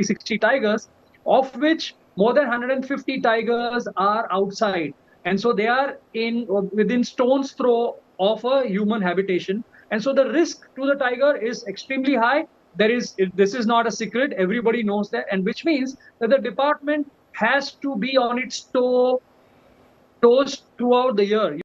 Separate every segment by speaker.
Speaker 1: 60 tigers, of which more than 150 tigers are outside. And so they are within stone's throw of a human habitation. And so the risk to the tiger is extremely high. This is not a secret. Everybody knows that. And which means that the department has to be on its toes throughout the year.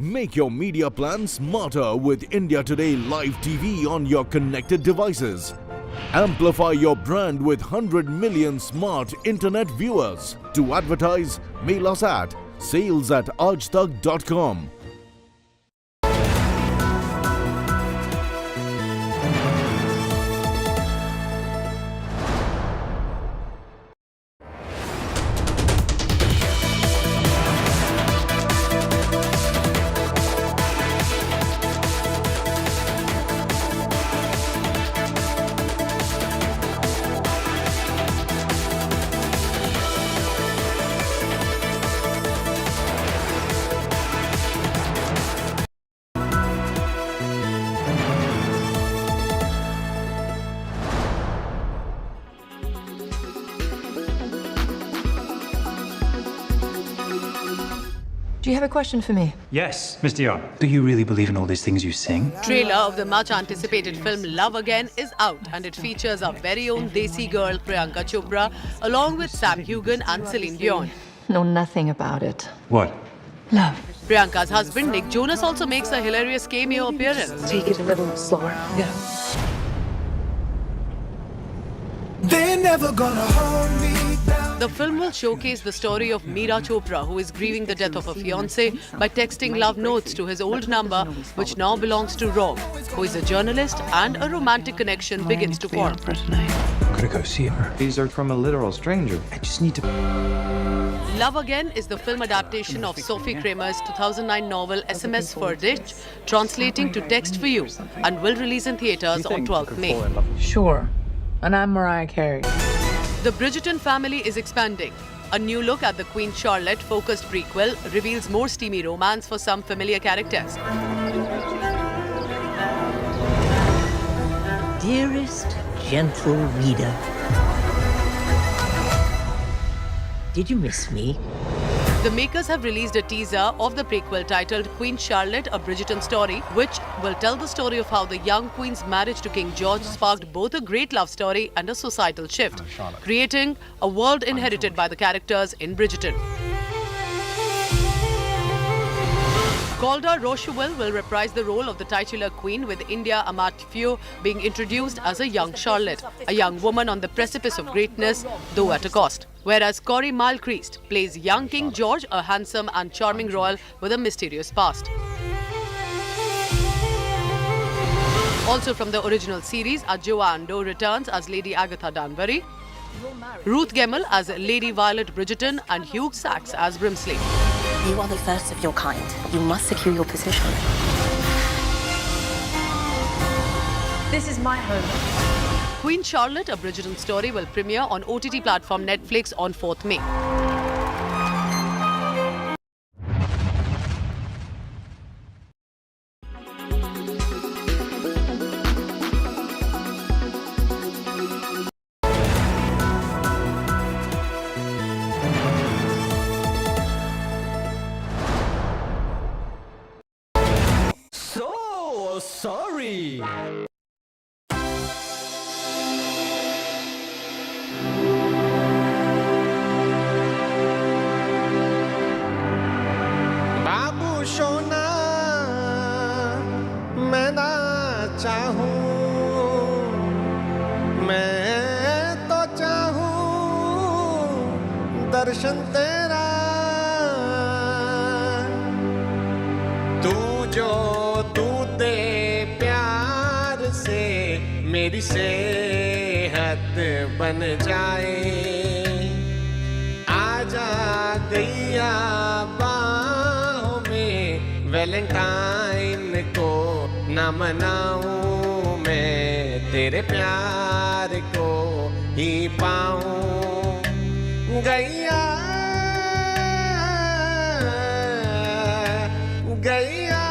Speaker 2: Make your media plan smarter with India Today Live TV on your connected devices. Amplify your brand with 100 million smart internet viewers. To advertise, mail us at sales@aajtak.com.
Speaker 3: Do you have a question for me?
Speaker 4: Yes, Mr. Young. Do you really believe in all these things you sing?
Speaker 5: Trailer of the much-anticipated film Love Again is out, and it features our very own Desi girl Priyanka Chopra along with Sam Hugan and Celine Dion.
Speaker 3: Know nothing about it.
Speaker 4: What?
Speaker 3: Love.
Speaker 5: Priyanka's husband Nick Jonas also makes a hilarious cameo appearance.
Speaker 3: Take it a little slower. Yeah.
Speaker 6: They're never gonna hold me down.
Speaker 5: The film will showcase the story of Meera Chopra, who is grieving the death of her fiancé by texting love notes to his old number, which now belongs to Rob, who is a journalist, and a romantic connection begins to form.
Speaker 4: I'm gonna go see her.
Speaker 7: These are from a literal stranger.
Speaker 4: I just need to...
Speaker 5: Love Again is the film adaptation of Sophie Kramer's 2009 novel SMS for Ditch, translating to Text for You, and will release in theatres on 12th May.
Speaker 3: Sure. And I'm Mariah Carey.
Speaker 5: The Bridgerton family is expanding. A new look at the Queen Charlotte-focused prequel reveals more steamy romance for some familiar characters.
Speaker 8: Dearest, gentle reader, did you miss me?
Speaker 5: The makers have released a teaser of the prequel titled Queen Charlotte, A Bridgerton Story, which will tell the story of how the young queen's marriage to King George sparked both a great love story and a societal shift, creating a world inherited by the characters in Bridgerton. Golda Rochewell will reprise the role of the titular queen, with India Amatfio being introduced as a young Charlotte, a young woman on the precipice of greatness, though at a cost. Whereas Corey Malcreast plays young King George, a handsome and charming royal with a mysterious past. Also from the original series, Joanne Doe returns as Lady Agatha Danbury, Ruth Gemmell as Lady Violet Bridgerton, and Hugh Sachs as Brimsley.
Speaker 8: You are the first of your kind. You must secure your position.
Speaker 3: This is my home.
Speaker 5: Queen Charlotte, A Bridgerton Story will premiere on OTT platform Netflix on 4th May.
Speaker 6: So sorry.
Speaker 9: story.
Speaker 10: बाबू सोना मैं ना चाहूं, मैं तो चाहूं दर्शन तेरा, तू जो तू दे प्यार से मेरी सेहत बन जाए, आजा गैया बाहों में वैलेंटाइन को न मनाऊं, मैं तेरे प्यार को ही पाऊं। गैया गैया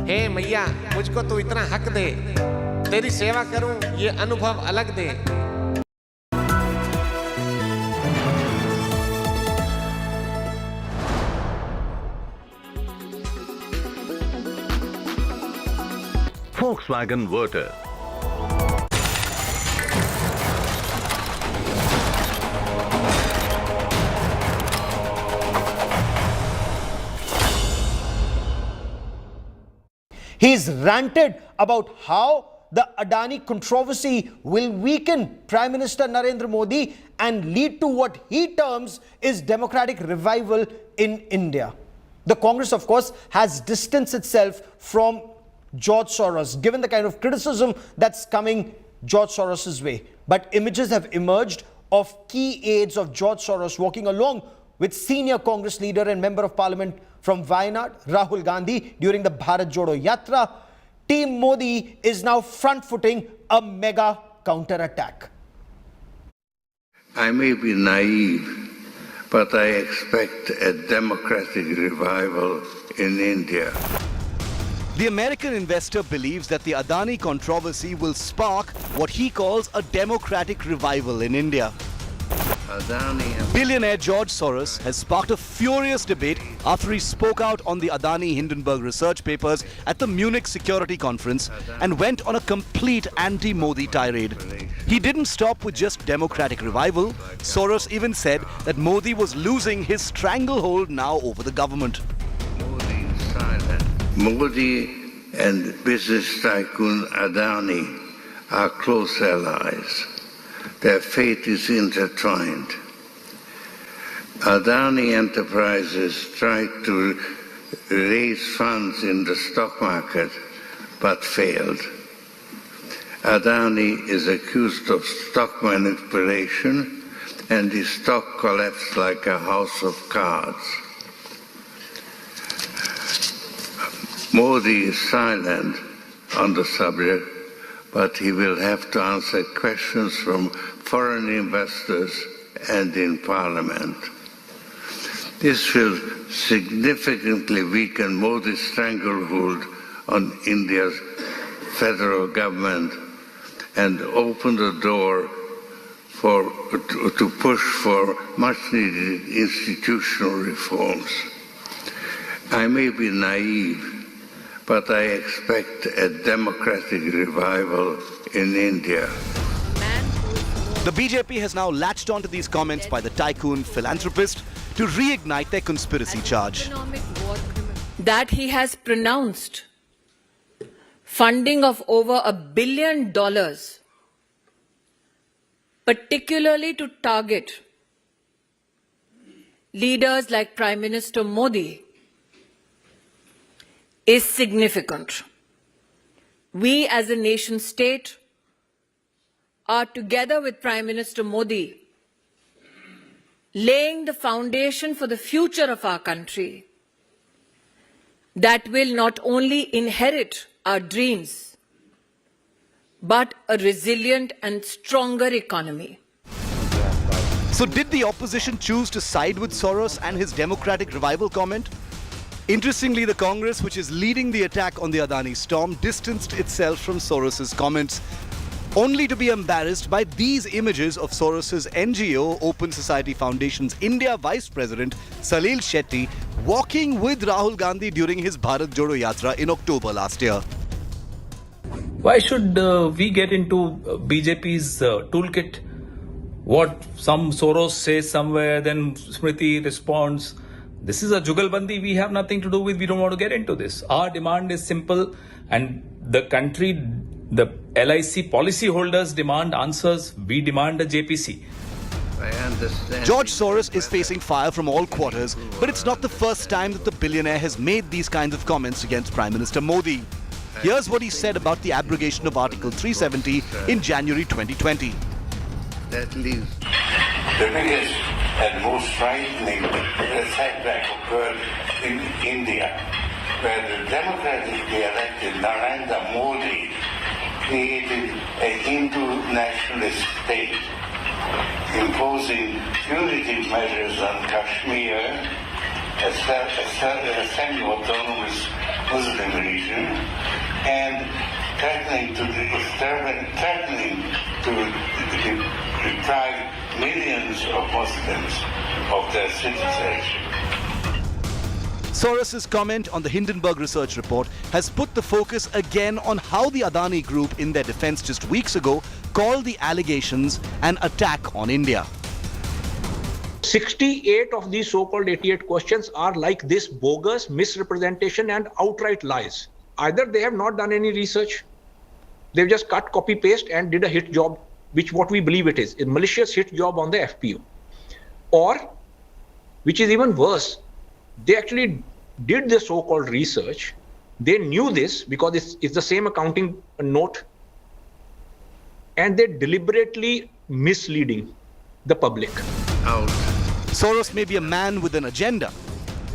Speaker 10: हे मैया मुझको तू इतना हक दे, तेरी सेवा करूं ये अनुभव अलग दे।
Speaker 2: Volkswagen Verter.
Speaker 11: He's ranted about how the Adani controversy will weaken Prime Minister Narendra Modi and lead to what he terms is democratic revival in India. The Congress, of course, has distanced itself from George Soros, given the kind of criticism that's coming George Soros's way. But images have emerged of key aides of George Soros walking along with senior Congress leader and member of parliament from Wayanad, Rahul Gandhi, during the Bharat Jodo Yatra. Team Modi is now front-footing a mega counter-attack.
Speaker 12: I may be naive, but I expect a democratic revival in India.
Speaker 13: The American investor believes that the Adani controversy will spark what he calls a democratic revival in India. Billionaire George Soros has sparked a furious debate after he spoke out on the Adani Hindenburg research papers at the Munich Security Conference and went on a complete anti-Modi tirade. He didn't stop with just democratic revival. Soros even said that Modi was losing his stranglehold now over the government.
Speaker 12: Modi and business tycoon Adani are close allies. Their fate is intertwined. Adani Enterprises tried to raise funds in the stock market but failed. Adani is accused of stock manipulation and his stock collapsed like a house of cards. Modi is silent on the subject, but he will have to answer questions from foreign investors and in Parliament. This will significantly weaken Modi's stranglehold on India's federal government and open the door to push for much-needed institutional reforms. I may be naive, but I expect a democratic revival in India.
Speaker 13: The BJP has now latched onto these comments by the tycoon philanthropist to reignite their conspiracy charge.
Speaker 14: That he has pronounced funding of over $1 billion, particularly to target leaders like Prime Minister Modi, is significant. We as a nation state are together with Prime Minister Modi laying the foundation for the future of our country that will not only inherit our dreams but a resilient and stronger economy.
Speaker 13: So did the opposition choose to side with Soros and his democratic revival comment? Interestingly, the Congress, which is leading the attack on the Adani storm, distanced itself from Soros's comments. only to be embarrassed by these images of Soros' NGO Open Society Foundation's India Vice President Salil Shetty walking with Rahul Gandhi during his Bharat Jodo Yatra in October last year.
Speaker 9: Why should we get into BJP's toolkit? What some Soros says somewhere, then Smriti responds. This is a jugalbandi we have nothing to do with. We don't want to get into this. Our demand is simple, and the country, the LIC policyholders demand answers. We demand a JPC.
Speaker 12: I understand.
Speaker 13: George Soros is facing fire from all quarters, but it's not the first time that the billionaire has made these kinds of comments against Prime Minister Modi. Here's what he said about the abrogation of Article 370 in January 2020.
Speaker 12: That leaves.
Speaker 15: The biggest and most frightening setback occurred in India, where the democratically elected Narendra Modi created a Hindu nationalist state, imposing punitive measures on Kashmir, a semi-autonomous Muslim region, and threatening to deprive millions of Muslims of their citizenship.
Speaker 13: Soros' comment on the Hindenburg research report has put the focus again on how the Adani group, in their defense just weeks ago, called the allegations an attack on India.
Speaker 16: 68 of these so-called 88 questions are like this: bogus, misrepresentation and outright lies. Either they have not done any research, they've just cut, copy, paste and did a hit job, which what we believe it is, a malicious hit job on the FPO. Or, which is even worse, they actually did the so-called research. They knew this because it's the same accounting note, and they're deliberately misleading the public.
Speaker 13: Soros may be a man with an agenda.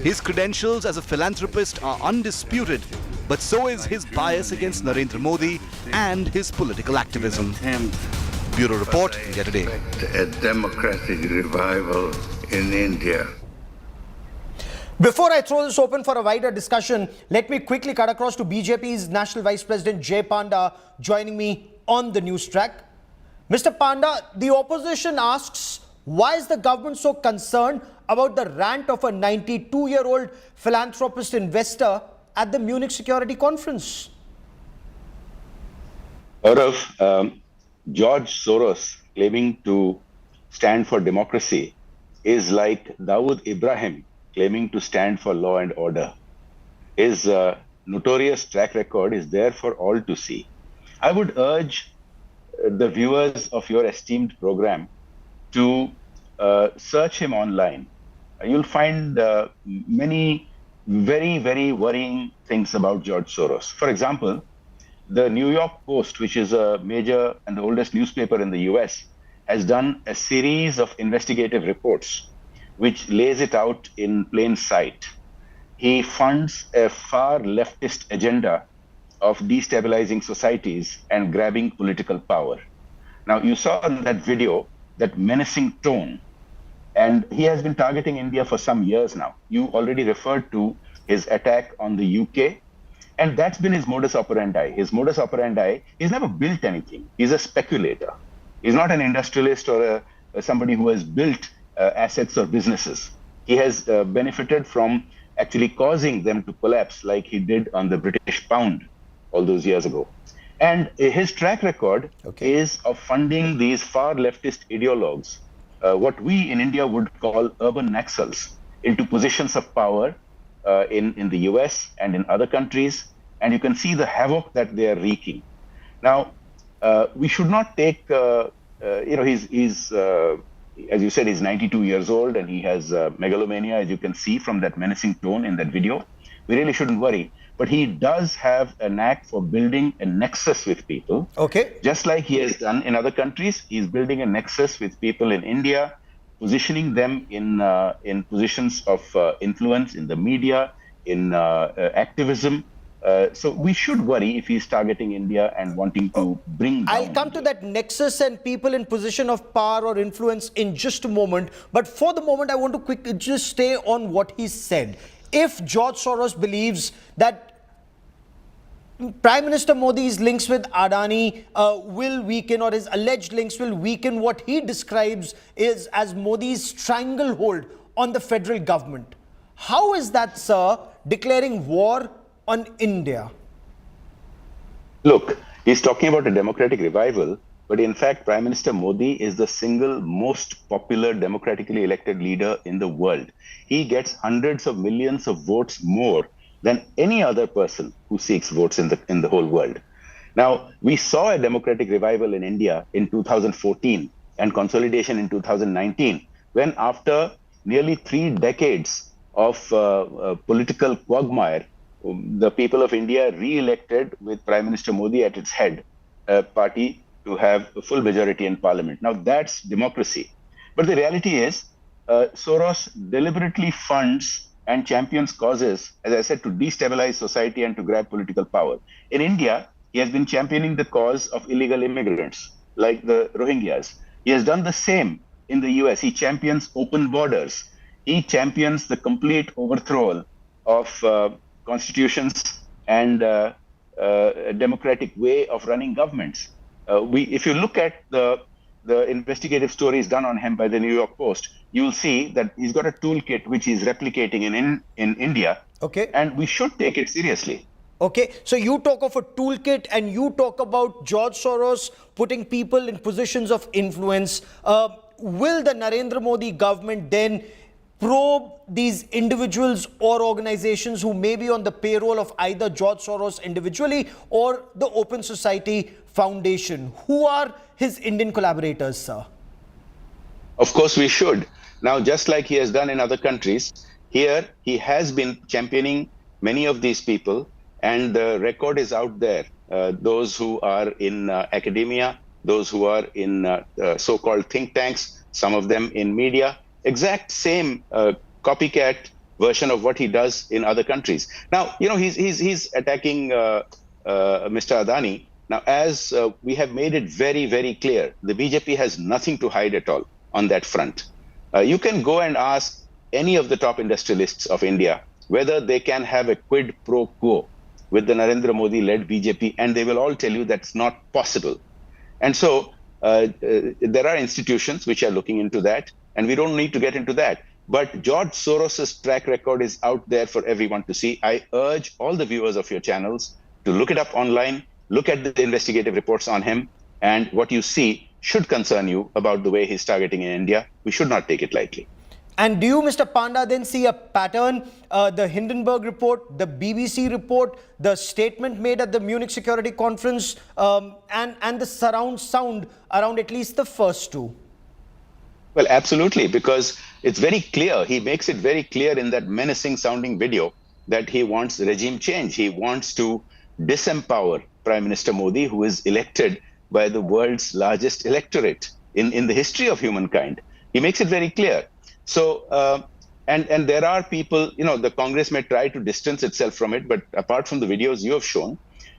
Speaker 13: His credentials as a philanthropist are undisputed, but so is his bias against Narendra Modi and his political activism. Bureau Report, India Today.
Speaker 12: A democratic revival in India.
Speaker 11: Before I throw this open for a wider discussion, let me quickly cut across to BJP's National Vice President Jay Panda joining me on the news track. Mr. Panda, the opposition asks, why is the government so concerned about the rant of a 92-year-old philanthropist investor at the Munich Security Conference?
Speaker 17: Gaurav, George Soros claiming to stand for democracy is like Dawood Ibrahim claiming to stand for law and order. His notorious track record is there for all to see. I would urge the viewers of your esteemed program to search him online. You'll find many very, very worrying things about George Soros. For example, the New York Post, which is a major and the oldest newspaper in the US, has done a series of investigative reports which lays it out in plain sight. He funds a far leftist agenda of destabilizing societies and grabbing political power. Now, you saw in that video that menacing tone, and he has been targeting India for some years now. You already referred to his attack on the UK, and that's been his modus operandi. His modus operandi, he's never built anything. He's a speculator. He's not an industrialist or somebody who has built assets or businesses. He has benefited from actually causing them to collapse like he did on the British pound all those years ago. And his track record is of funding these far leftist ideologues, what we in India would call urban Naxals, into positions of power in the US and in other countries. And you can see the havoc that they are wreaking. Now, we should not take, he's as you said, he's 92 years old and he has megalomania, as you can see from that menacing tone in that video. We really shouldn't worry. But he does have a knack for building a nexus with people.
Speaker 11: Okay.
Speaker 17: Just like he has done in other countries, he's building a nexus with people in India, positioning them in positions of influence in the media, in activism. So we should worry if he's targeting India and wanting to bring down
Speaker 11: I'll come to that nexus and people in position of power or influence in just a moment. But for the moment, I want to quickly just stay on what he said. If George Soros believes that Prime Minister Modi's links with Adani will weaken, or his alleged links will weaken what he describes is as Modi's stranglehold on the federal government. How is that, sir, declaring war on India?
Speaker 17: Look, he's talking about a democratic revival, but in fact, Prime Minister Modi is the single most popular democratically elected leader in the world. He gets hundreds of millions of votes more than any other person who seeks votes in the whole world. Now, we saw a democratic revival in India in 2014 and consolidation in 2019, when after nearly 3 decades of political quagmire, the people of India re-elected with Prime Minister Modi at its head a party to have a full majority in parliament. Now that's democracy. But the reality is, Soros deliberately funds and champions causes, as I said, to destabilize society and to grab political power. In India, he has been championing the cause of illegal immigrants, like the Rohingyas. He has done the same in the US. He champions open borders. He champions the complete overthrow of constitutions and a democratic way of running governments. If you look at the investigative stories done on him by the New York Post, you will see that he's got a toolkit which he's replicating in India.
Speaker 11: Okay.
Speaker 17: And we should take it seriously.
Speaker 11: Okay, so you talk of a toolkit and you talk about George Soros putting people in positions of influence. Will the Narendra Modi government then probe these individuals or organizations who may be on the payroll of either George Soros individually or the Open Society Foundation? Who are his Indian collaborators, sir?
Speaker 17: Of course we should. Now, just like he has done in other countries, here he has been championing many of these people, and the record is out there. Those who are in academia, those who are in so-called think tanks, some of them in media, exact same copycat version of what he does in other countries. Now, you know, he's attacking Mr. Adani. Now, as we have made it very, very clear, the BJP has nothing to hide at all on that front. You can go and ask any of the top industrialists of India whether they can have a quid pro quo with the Narendra Modi-led BJP, and they will all tell you that's not possible. And so there are institutions which are looking into that, and we don't need to get into that. But George Soros's track record is out there for everyone to see. I urge all the viewers of your channels to look it up online, look at the investigative reports on him, and what you see should concern you about the way he's targeting in India. We should not take it lightly.
Speaker 11: And do you, Mr. Panda, then see a pattern? The Hindenburg report, the BBC report, the statement made at the Munich Security Conference, and the surround sound around at least the first two?
Speaker 17: Well, absolutely, because it's very clear. He makes it very clear in that menacing sounding video that he wants regime change. He wants to disempower Prime Minister Modi, who is elected by the world's largest electorate in the history of humankind. He makes it very clear. So, and there are people, you know, the Congress may try to distance itself from it, but apart from the videos you have shown,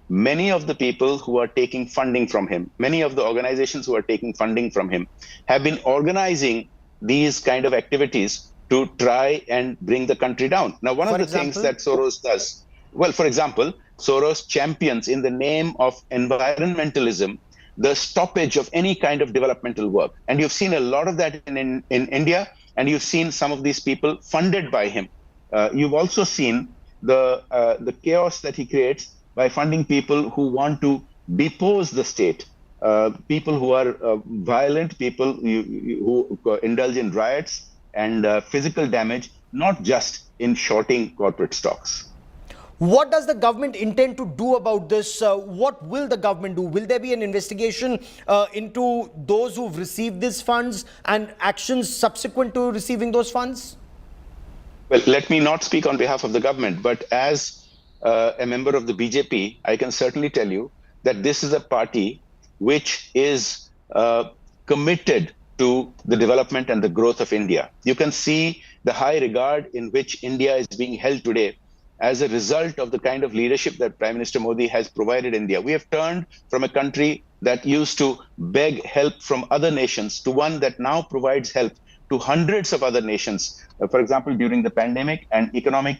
Speaker 17: many of the people who are taking funding from him, many of the organizations who are taking funding from him have been organizing these kind of activities to try and bring the country down. Now, one of the things that Soros does, well, for example, Soros champions in the name of environmentalism the stoppage of any kind of developmental work. And you've seen a lot of that in India, and you've seen some of these people funded by him. You've also seen the chaos that he creates by funding people who want to depose the state, people who are violent, people who indulge in riots and physical damage, not just in shorting corporate stocks.
Speaker 11: What does the government intend to do about this? What will the government do? Will there be an investigation into those who've received these funds and actions subsequent to receiving those funds?
Speaker 17: Well, let me not speak on behalf of the government, but as a member of the BJP, I can certainly tell you that this is a party which is committed to the development and the growth of India. You can see the high regard in which India is being held today as a result of the kind of leadership that Prime Minister Modi has provided India. We have turned from a country that used to beg help from other nations to one that now provides help to hundreds of other nations, for example, during the pandemic and economic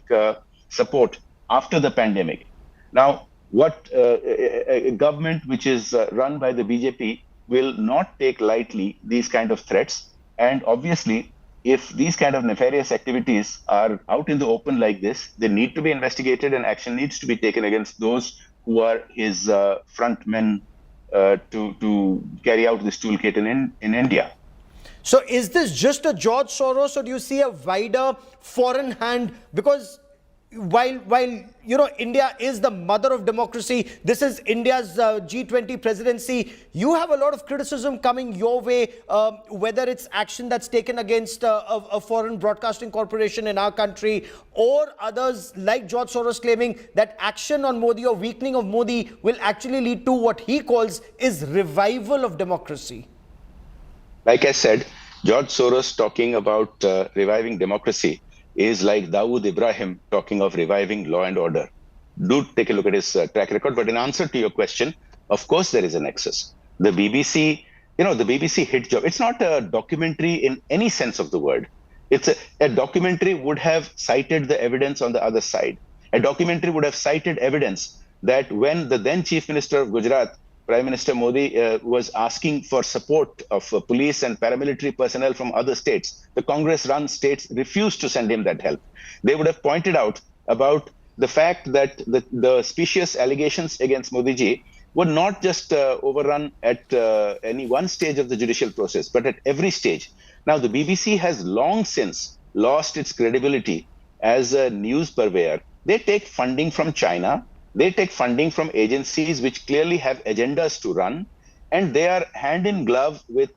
Speaker 17: support after the pandemic. Now, what a government which is run by the BJP will not take lightly these kind of threats. And obviously, if these kind of nefarious activities are out in the open like this, they need to be investigated and action needs to be taken against those who are his front men to carry out this toolkit in India.
Speaker 11: So is this just a George Soros, or do you see a wider foreign hand? Because while India is the mother of democracy, this is India's G20 presidency, you have a lot of criticism coming your way, whether it's action that's taken against a foreign broadcasting corporation in our country, or others like George Soros claiming that action on Modi or weakening of Modi will actually lead to what he calls is revival of democracy.
Speaker 17: Like I said, George Soros talking about reviving democracy is like Dawood Ibrahim talking of reviving law and order. Do take a look at his track record. But in answer to your question, of course there is a nexus. The BBC, the BBC hit job. It's not a documentary in any sense of the word. It's a documentary would have cited the evidence on the other side. A documentary would have cited evidence that when the then Chief Minister of Gujarat, Prime Minister Modi, was asking for support of police and paramilitary personnel from other states, the Congress-run states refused to send him that help. They would have pointed out about the fact that the specious allegations against Modi ji were not just overrun at any one stage of the judicial process, but at every stage. Now, the BBC has long since lost its credibility as a news purveyor. They take funding from China. They take funding from agencies which clearly have agendas to run, and they are hand in glove with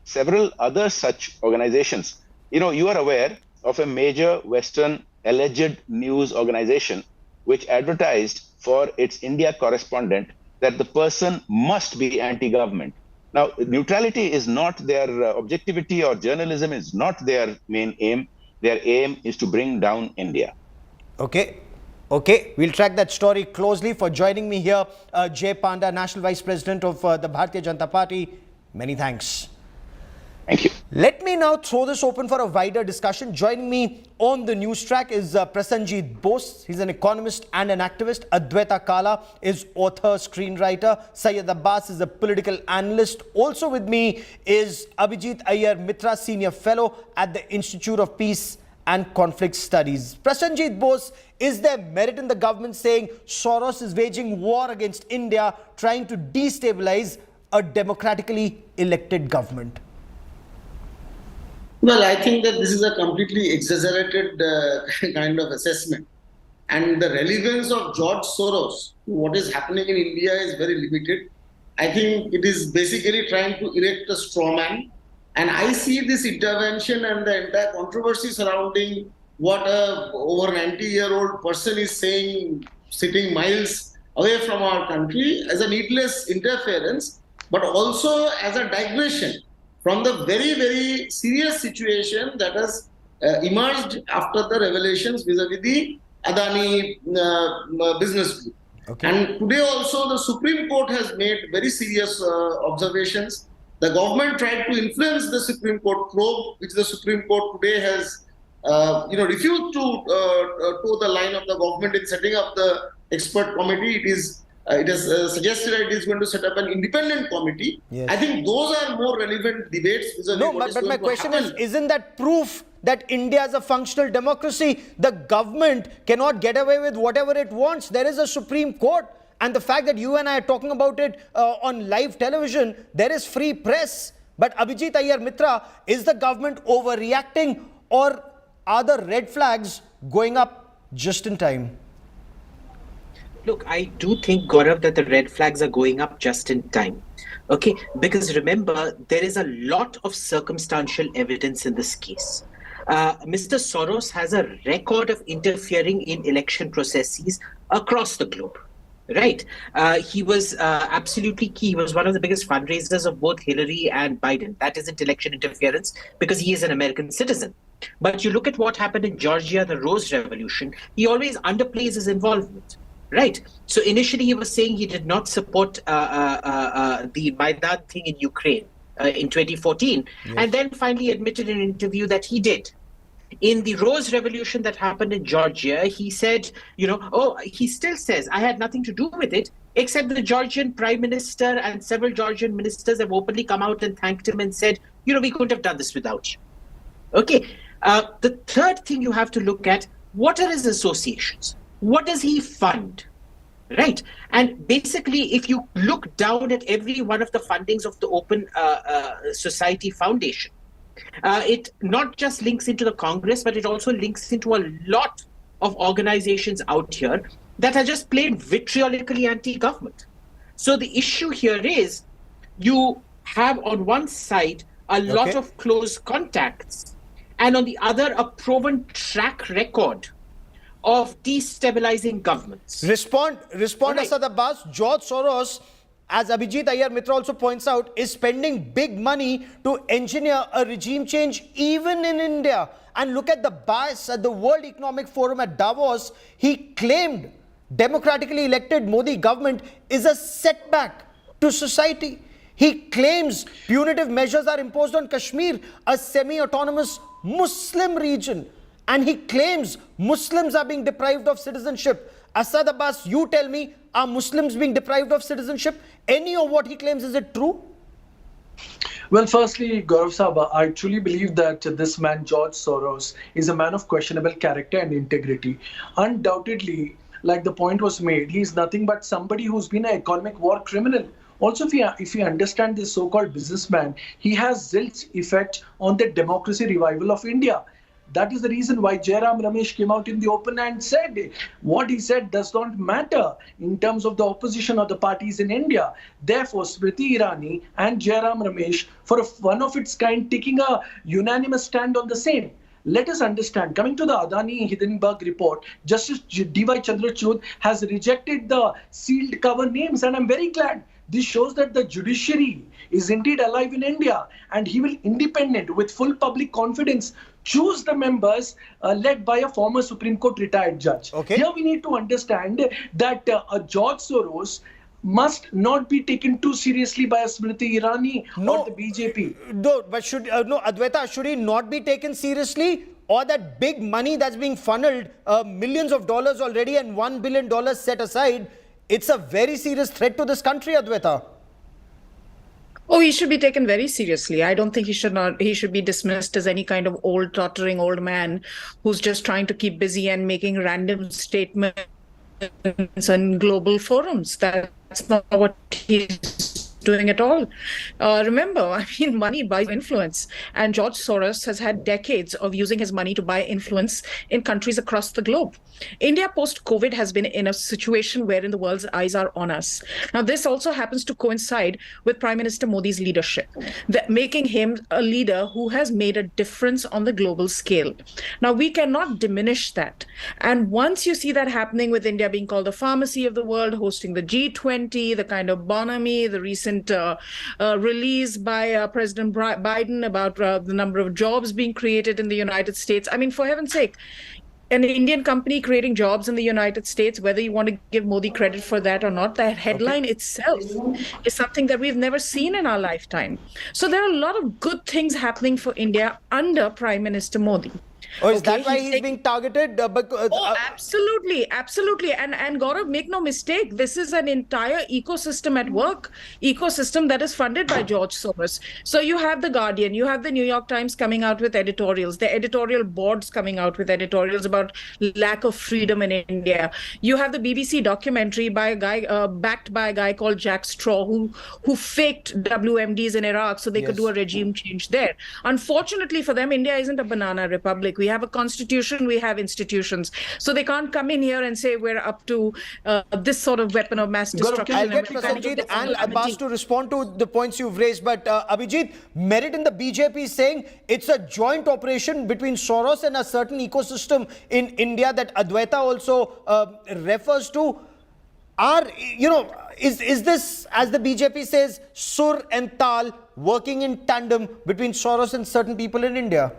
Speaker 17: several other such organizations. You are aware of a major Western alleged news organization which advertised for its India correspondent that the person must be anti-government. Now, neutrality is not their objectivity, or journalism is not their main aim. Their aim is to bring down India.
Speaker 11: Okay, we'll track that story closely. For joining me here, Jay Panda, National Vice President of the Bharatiya Janata Party. Many thanks.
Speaker 17: Thank you.
Speaker 11: Let me now throw this open for a wider discussion. Joining me on the news track is Prasenjit Bose. He's an economist and an activist. Adwaita Kala is author, screenwriter. Syed Abbas is a political analyst. Also with me is Abhijit Iyer Mitra, Senior Fellow at the Institute of Peace and Conflict Studies. Prasenjit Bose, is there merit in the government saying Soros is waging war against India, trying to destabilize a democratically elected government?
Speaker 18: Well, I think that this is a completely exaggerated kind of assessment. And the relevance of George Soros to what is happening in India is very limited. I think it is basically trying to erect a straw man. And I see this intervention and the entire controversy surrounding what a over 90-year-old person is saying, sitting miles away from our country, as a needless interference, but also as a digression from the very, very serious situation that has emerged after the revelations vis-a-vis the Adani business group. And today also the Supreme Court has made very serious observations. The government tried to influence the Supreme Court probe, which the Supreme Court today has refused to toe the line of the government in setting up the expert committee. It has suggested that it is going to set up an independent committee. Yes. I think those are more relevant debates.
Speaker 11: No, but my question is, isn't that proof that India is a functional democracy? The government cannot get away with whatever it wants. There is a Supreme Court. And the fact that you and I are talking about it on live television, there is free press. But Abhijit Iyer Mitra, is the government overreacting, or are the red flags going up just in time?
Speaker 19: Look, I do think, Gaurav, that the red flags are going up just in time. Okay, because remember, there is a lot of circumstantial evidence in this case. Mr. Soros has a record of interfering in election processes across the globe. Right. He was absolutely key. He was one of the biggest fundraisers of both Hillary and Biden. That isn't election interference because he is an American citizen. But you look at what happened in Georgia, the Rose Revolution, he always underplays his involvement. Right. So initially he was saying he did not support the Maidan thing in Ukraine in 2014, yes. And then finally admitted in an interview that he did. In the Rose Revolution that happened in Georgia, he said, he still says, I had nothing to do with it, except the Georgian Prime Minister and several Georgian ministers have openly come out and thanked him and said, we couldn't have done this without you. Okay. The third thing you have to look at, what are his associations? What does he fund? Right. And basically, if you look down at every one of the fundings of the Open Society Foundation, it not just links into the Congress, but it also links into a lot of organizations out here that are just plain vitriolically anti-government. So the issue here is you have on one side a lot of close contacts and on the other a proven track record of destabilizing governments.
Speaker 11: Respond, Asad Abbas. George Soros, as Abhijit Iyer Mitra also points out, is spending big money to engineer a regime change even in India. And look at the bias at the World Economic Forum at Davos. He claimed democratically elected Modi government is a setback to society. He claims punitive measures are imposed on Kashmir, a semi-autonomous Muslim region. And he claims Muslims are being deprived of citizenship. Asad Abbas, you tell me, are Muslims being deprived of citizenship? Any of what he claims, is it true?
Speaker 20: Well, firstly, Gaurav Sawant, I truly believe that this man, George Soros, is a man of questionable character and integrity. Undoubtedly, like the point was made, he is nothing but somebody who's been an economic war criminal. Also, if you understand this so-called businessman, he has Zilt's effect on the democracy revival of India. That is the reason why Jairam Ramesh came out in the open and said what he said does not matter in terms of the opposition or the parties in India. Therefore, Smriti Irani and Jairam Ramesh, for one of its kind, taking a unanimous stand on the same. Let us understand, coming to the Adani Hindenburg report, Justice D.Y. Chandrachud has rejected the sealed cover names, and I'm very glad. This shows that the judiciary is indeed alive in India, and he will independent with full public confidence choose the members led by a former Supreme Court retired judge. Here we need to understand that George Soros must not be taken too seriously by a Smriti Irani or the BJP.
Speaker 11: No, but Adwaita, should he not be taken seriously? Or that big money that's being funneled, millions of dollars already and $1 billion set aside, it's a very serious threat to this country, Adwaita.
Speaker 21: Oh, he should be taken very seriously. I don't think he should be dismissed as any kind of old, tottering old man who's just trying to keep busy and making random statements on global forums. That's not what he's doing at all. Remember, money buys influence, and George Soros has had decades of using his money to buy influence in countries across the globe. India post-COVID has been in a situation wherein the world's eyes are on us. Now, this also happens to coincide with Prime Minister Modi's leadership, making him a leader who has made a difference on the global scale. Now, we cannot diminish that. And once you see that happening with India being called the pharmacy of the world, hosting the G20, the kind of bonhomie, the recent release by President Biden about the number of jobs being created in the United States. For heaven's sake, an Indian company creating jobs in the United States, whether you want to give Modi credit for that or not, that headline itself is something that we've never seen in our lifetime. So there are a lot of good things happening for India under Prime Minister Modi.
Speaker 11: Oh, is that why he's being targeted?
Speaker 21: Absolutely. And Gaurav, make no mistake, this is an entire ecosystem at work, ecosystem that is funded by George Soros. So you have The Guardian, you have the New York Times coming out with editorials, the editorial boards coming out with editorials about lack of freedom in India. You have the BBC documentary by a guy, backed by a guy called Jack Straw, who faked WMDs in Iraq so they could do a regime change there. Unfortunately for them, India isn't a banana republic. We have a constitution, we have institutions. So they can't come in here and say we're up to this sort of weapon of mass destruction.
Speaker 11: I'll get Prasad and Abbas to respond to the points you've raised. But Abhijit, Merit in the BJP is saying it's a joint operation between Soros and a certain ecosystem in India that Adwaita also refers to. Is this, as the BJP says, Sur and Tal working in tandem between Soros and certain people in India?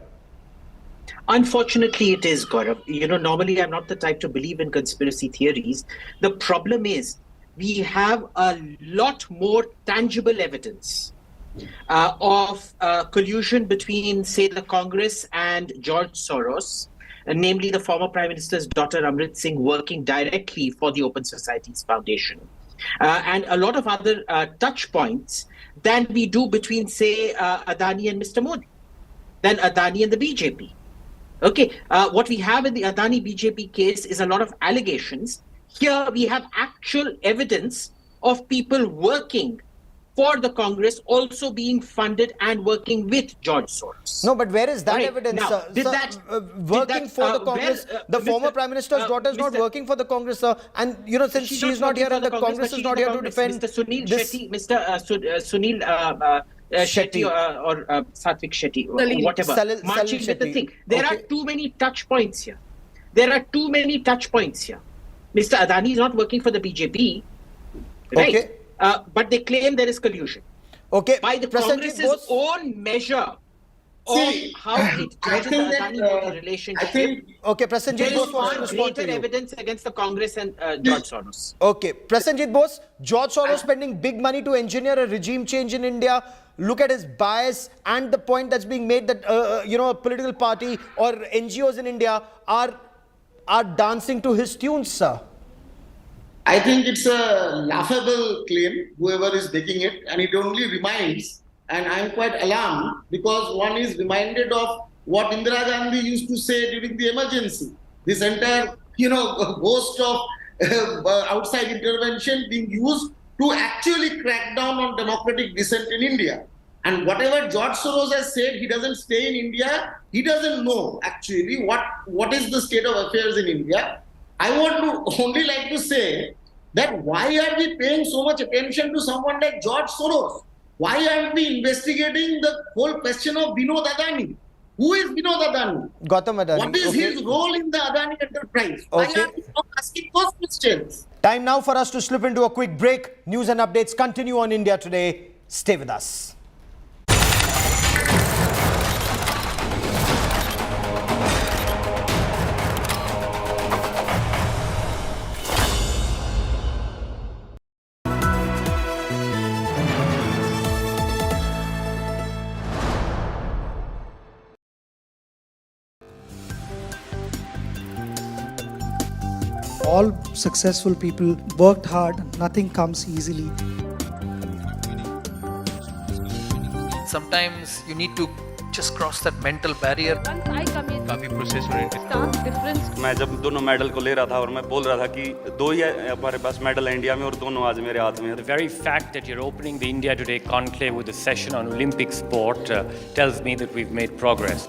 Speaker 19: Unfortunately, it is, Gaurav. Normally I'm not the type to believe in conspiracy theories. The problem is we have a lot more tangible evidence of collusion between, say, the Congress and George Soros, namely the former Prime Minister's daughter Amrit Singh working directly for the Open Societies Foundation, and a lot of other touch points than we do between, say, Adani and Mr. Modi, than Adani and the BJP. Okay, what we have in the Adani BJP case is a lot of allegations. Here we have actual evidence of people working for the Congress, also being funded and working with George Soros.
Speaker 11: No, but where is that
Speaker 19: Right.
Speaker 11: evidence?
Speaker 19: Now,
Speaker 11: Sir? Working for the Congress, the former Prime Minister's daughter is not working for the Congress, sir. And you know, since she's not here and the Congress is not here to defend
Speaker 19: Mr. Sunil
Speaker 11: this.
Speaker 19: Shetty, Sunil Shetty or Satvik Shetty, or whatever, marching with the thing. There are too many touch points here. Mr. Adani is not working for the BJP, right?
Speaker 11: Okay.
Speaker 19: But they claim there is collusion.
Speaker 11: Okay.
Speaker 19: By the Congress's own measure of how it judges the Adani-Modi relationship.
Speaker 11: Okay, Prasenjit Bose wants to respond to
Speaker 19: greater
Speaker 11: you.
Speaker 19: evidence against the Congress and George Soros.
Speaker 11: Okay, Prasenjit Bose, George Soros spending big money to engineer a regime change in India. Look at his bias and the point that's being made that a political party or NGOs in India are dancing to his tunes, sir.
Speaker 18: I think it's a laughable claim, whoever is making it, and it only reminds, and I'm quite alarmed, because one is reminded of what Indira Gandhi used to say during the emergency. This entire, ghost of outside intervention being used to actually crack down on democratic dissent in India. And whatever George Soros has said, he doesn't stay in India. He doesn't know actually what is the state of affairs in India. I would only like to say that why are we paying so much attention to someone like George Soros? Why aren't we investigating the whole question of Vinod Adani? Who is Vinod Adani?
Speaker 11: Gautam Adani.
Speaker 18: What is his role in the Adani enterprise? Why are we not asking those questions?
Speaker 11: Time now for us to slip into a quick break. News and updates continue on India Today. Stay with us.
Speaker 1: All successful people worked hard, nothing comes easily.
Speaker 22: Sometimes you need to just cross that mental barrier.
Speaker 23: Once I come in,
Speaker 22: काफी process oriented
Speaker 23: stark difference.
Speaker 24: मैं जब दोनों medal को ले रहा था और मैं बोल रहा था कि दो ही हमारे पास मेडल है इंडिया में और दोनों आज मेरे हाथ में है.
Speaker 25: The very fact that you're opening the India Today conclave with a session on Olympic sport tells me that we've made progress.